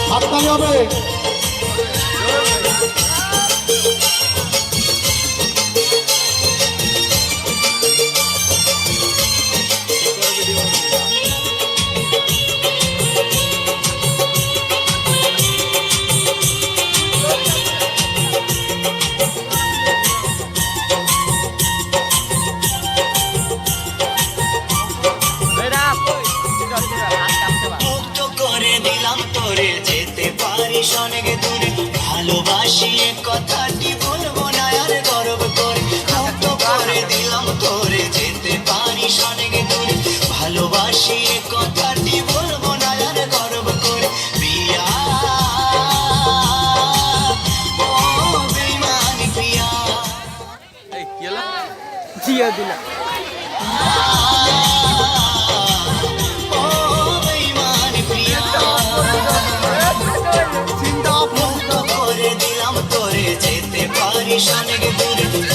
হাততালি হবে। অনেক দূরে ভালোবাসি কথাটি বলবো না আর গর্ব করে মুক্ত করে দিলাম তোরে যেতে পারিস অনেক দূরে ভালোবাসি কথাটি বলবো না আর গর্ব করে প্রিয়া ও বেঈমানি প্রিয়া এই কি হলো জিয়া দিলা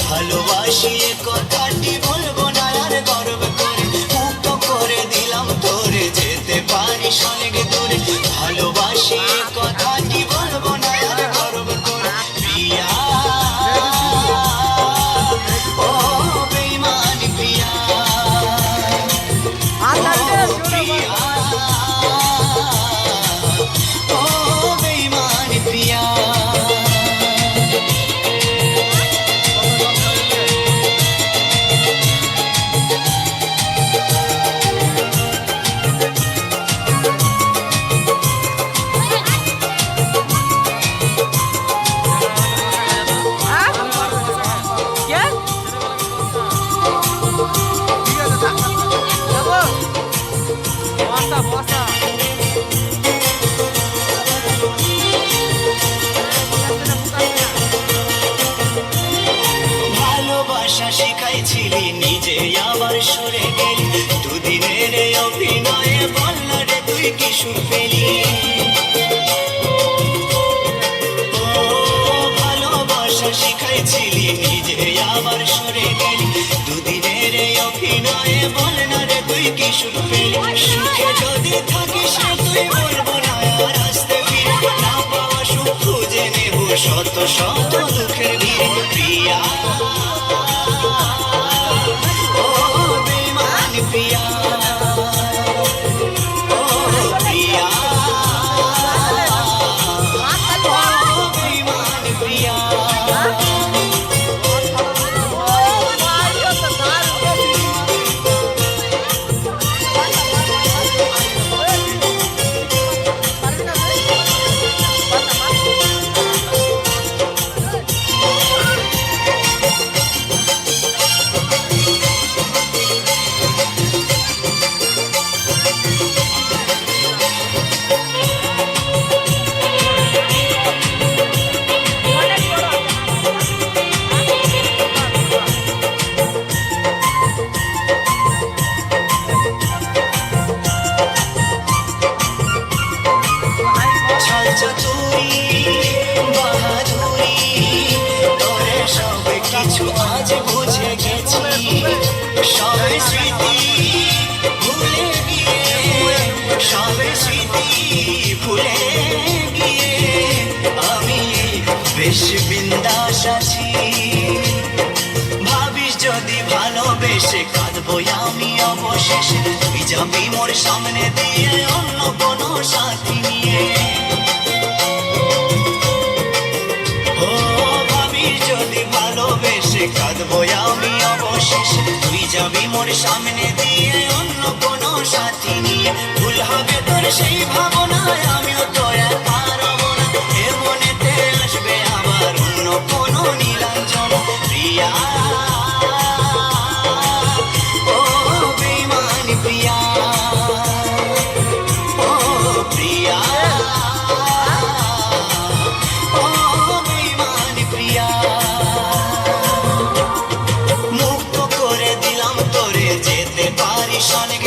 ভালোবাসি কথাটি বলবো না আর গর্ব করে মুক্ত করে দিলাম তোরে যেতে পারিস অনেক দূরে ভালোবাসি কথাটি বলবো না আর গর্ব করে প্রিয়া ও বেঈমানি প্রিয়া প্রিয়া ও বেঈমানি প্রিয়া শিখাইছিলি নিজে আবার সরে গেলি দুদিনের অভিনয়ে বলল রে তুই কি সুর পেলি ও ভালোবাসা শিখাইছিলি নিজে আবার সরে গেলি দুদিনের অভিনয়ে বল না রে তুই কি সুর পেলি সুখে যদি থাকিস তুই বলবো না আর আসতে ফিরে না পাওয়া সুখ খুঁজে নেব শত শত দুঃখের ভিড়ে প্রিয়া ও বেঈমানি প্রিয়া ও প্রিয়া ও বেঈমানি প্রিয়া কিছু আজ বুঝে গেছি সব স্মৃতি ভুলে গিয়ে সব স্মৃতি ভুলে গিয়ে আমি বেশ বিন্দাস আছি ভাবিস যদি ভালোবেসে কাঁদবো আমি অবশেষে তুই যাবি মোর সামনে দিয়ে অন্য কোনো সাথী নিয়ে যদি ভালোবেসে কাঁদবো আমি অবশেষে তুই যাবি মোর সামনে দিয়ে অন্য কোনো সাথী নিয়ে ভুল হবে তোর সেই ভাবনায় আমিও তো একা রব না এ মনেতে আসবে আবার অন্য কোনো নীলাঞ্জন প্রিয়া ও বেঈমানি প্রিয়া ও প্রিয়া ও বেঈমানি প্রিয়া মুক্ত করে দিলাম তোরে যেতে পারিস অনেক